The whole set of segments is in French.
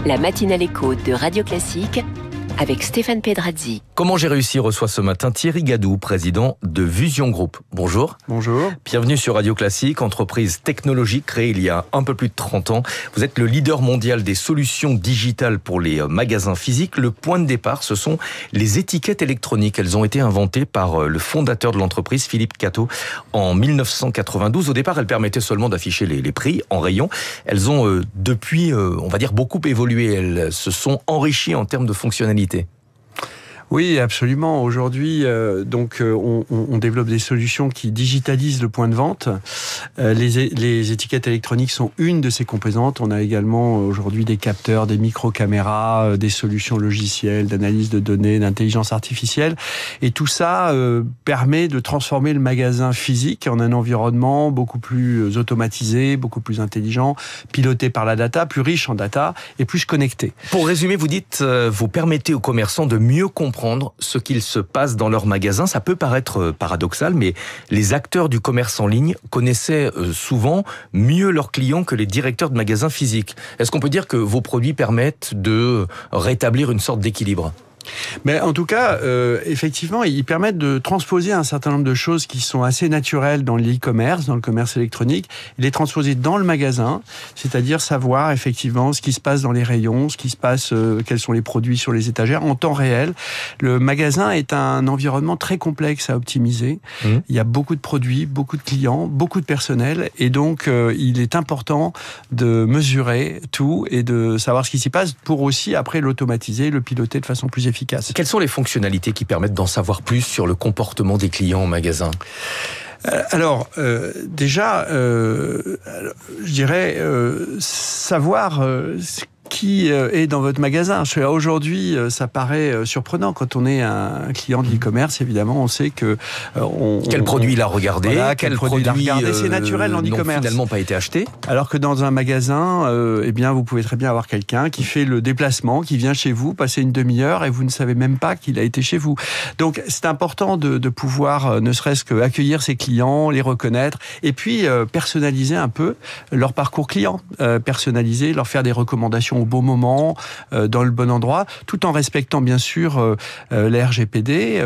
La matinale écho de Radio Classique avec Stéphane Pedrazzi. Comment j'ai réussi reçoit ce matin Thierry Gadou, président de Vusion Group. Bonjour. Bonjour. Bienvenue sur Radio Classique, entreprise technologique créée il y a un peu plus de 30 ans. Vous êtes le leader mondial des solutions digitales pour les magasins physiques. Le point de départ, ce sont les étiquettes électroniques. Elles ont été inventées par le fondateur de l'entreprise, Philippe Catto, en 1992. Au départ, elles permettaient seulement d'afficher les prix en rayon. Elles ont depuis, on va dire, beaucoup évolué. Elles se sont enrichies en termes de fonctionnalités. Oui, absolument. Aujourd'hui, on développe des solutions qui digitalisent le point de vente. Les étiquettes électroniques sont une de ces composantes. On a également aujourd'hui des capteurs, des micro-caméras, des solutions logicielles, d'analyse de données, d'intelligence artificielle. Et tout ça permet de transformer le magasin physique en un environnement beaucoup plus automatisé, beaucoup plus intelligent, piloté par la data, plus riche en data et plus connecté. Pour résumer, vous dites, vous permettez aux commerçants de mieux comprendre ce qu'il se passe dans leur magasin. Ça peut paraître paradoxal, mais les acteurs du commerce en ligne connaissaient souvent mieux leurs clients que les directeurs de magasins physiques. Est-ce qu'on peut dire que vos produits permettent de rétablir une sorte d'équilibre ? Mais en tout cas, effectivement, ils permettent de transposer un certain nombre de choses qui sont assez naturelles dans l'e-commerce, dans le commerce électronique, et les transposer dans le magasin, c'est-à-dire savoir effectivement ce qui se passe dans les rayons, ce qui se passe, quels sont les produits sur les étagères en temps réel. Le magasin est un environnement très complexe à optimiser. Il y a beaucoup de produits, beaucoup de clients, beaucoup de personnel, et donc il est important de mesurer tout et de savoir ce qui s'y passe pour aussi après l'automatiser, le piloter de façon plus efficace. Quelles sont les fonctionnalités qui permettent d'en savoir plus sur le comportement des clients en magasin ? Déjà, je dirais savoir qui est dans votre magasin. Aujourd'hui, ça paraît surprenant quand on est un client de l'e-commerce. Évidemment, on sait que quel produit il a regardé, quel produit il a regardé. C'est naturel en e-commerce. N'ont finalement pas été acheté. Alors que dans un magasin, vous pouvez très bien avoir quelqu'un qui fait le déplacement, qui vient chez vous, passer une demi-heure et vous ne savez même pas qu'il a été chez vous. Donc, c'est important de pouvoir, ne serait-ce que accueillir ses clients, les reconnaître et puis personnaliser un peu leur parcours client, personnaliser, leur faire des recommandations au bon moment, dans le bon endroit, tout en respectant bien sûr la RGPD,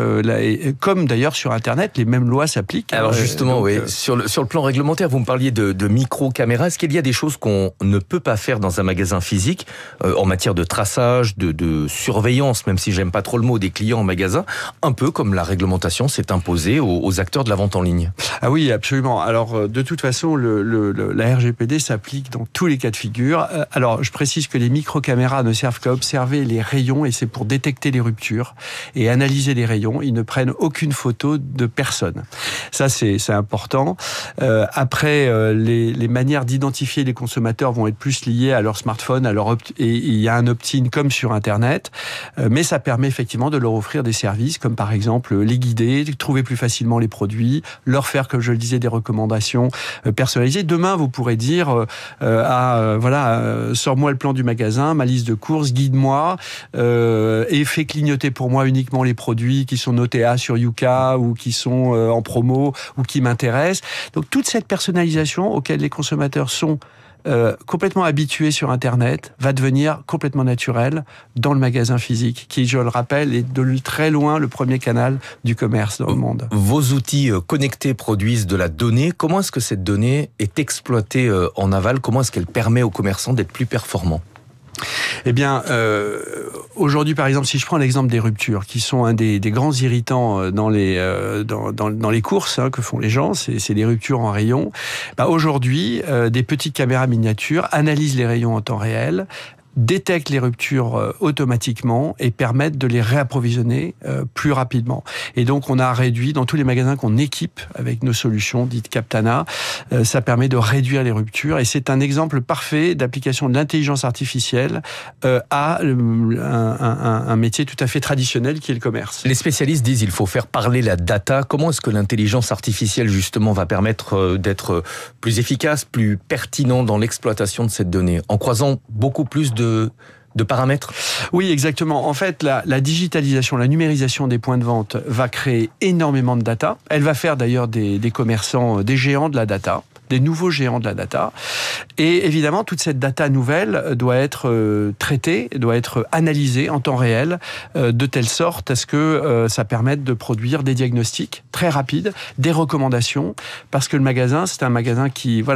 comme d'ailleurs sur Internet, les mêmes lois s'appliquent. Alors justement, sur le plan réglementaire, vous me parliez de micro-caméras. Est-ce qu'il y a des choses qu'on ne peut pas faire dans un magasin physique en matière de traçage, de surveillance, même si j'aime pas trop le mot, des clients en magasin, un peu comme la réglementation s'est imposée aux acteurs de la vente en ligne? Ah oui, absolument. Alors de toute façon, la RGPD s'applique dans tous les cas de figure. Alors je précise que les micro-caméras ne servent qu'à observer les rayons et c'est pour détecter les ruptures et analyser les rayons. Ils ne prennent aucune photo de personne. Ça, c'est important. Après, les manières d'identifier les consommateurs vont être plus liées à leur smartphone, et il y a un opt-in comme sur Internet, mais ça permet effectivement de leur offrir des services comme par exemple les guider, trouver plus facilement les produits, leur faire, comme je le disais, des recommandations personnalisées. Demain, vous pourrez dire sors-moi le plan du magasin, ma liste de courses, guide-moi et fais clignoter pour moi uniquement les produits qui sont notés A sur Yuka ou qui sont en promo ou qui m'intéressent. Donc toute cette personnalisation auquel les consommateurs sont complètement habitués sur Internet va devenir complètement naturelle dans le magasin physique, qui, je le rappelle, est de très loin le premier canal du commerce dans le monde. Vos outils connectés produisent de la donnée. Comment est-ce que cette donnée est exploitée en aval ? Comment est-ce qu'elle permet aux commerçants d'être plus performants ? Eh bien, aujourd'hui, par exemple, si je prends l'exemple des ruptures, qui sont un des grands irritants dans les courses que font les gens, c'est les ruptures en rayon. Aujourd'hui, des petites caméras miniatures analysent les rayons en temps réel, détectent les ruptures automatiquement et permettent de les réapprovisionner plus rapidement. Et donc, on a réduit, dans tous les magasins qu'on équipe avec nos solutions dites Captana, ça permet de réduire les ruptures. Et c'est un exemple parfait d'application de l'intelligence artificielle à un métier tout à fait traditionnel qui est le commerce. Les spécialistes disent qu'il faut faire parler la data. Comment est-ce que l'intelligence artificielle, justement, va permettre d'être plus efficace, plus pertinent dans l'exploitation de cette donnée, en croisant beaucoup plus de paramètres ? Oui, exactement. En fait, la digitalisation, la numérisation des points de vente va créer énormément de data. Elle va faire d'ailleurs des commerçants des géants de la data. des nouveaux géants de la data. Et évidemment, toute cette data nouvelle doit être traitée, doit être analysée en temps réel, de telle sorte à ce que ça permette de produire des diagnostics très rapides, des recommandations, parce que le magasin, c'est un magasin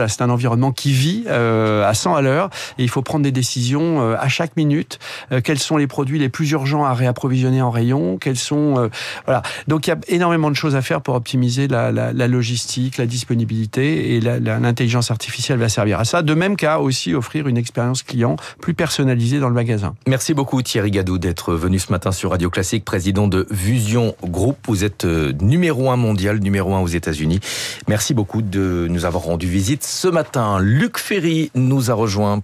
c'est un environnement qui vit à 100 à l'heure, et il faut prendre des décisions à chaque minute. Quels sont les produits les plus urgents à réapprovisionner en rayon, quels sont... voilà. Donc il y a énormément de choses à faire pour optimiser la logistique, la disponibilité, et l'intelligence artificielle va servir à ça, de même qu'à aussi offrir une expérience client plus personnalisée dans le magasin. Merci beaucoup Thierry Gadou d'être venu ce matin sur Radio Classique, président de Vusion Group. Vous êtes numéro 1 mondial, numéro 1 aux États-Unis. Merci beaucoup de nous avoir rendu visite ce matin. Luc Ferry nous a rejoint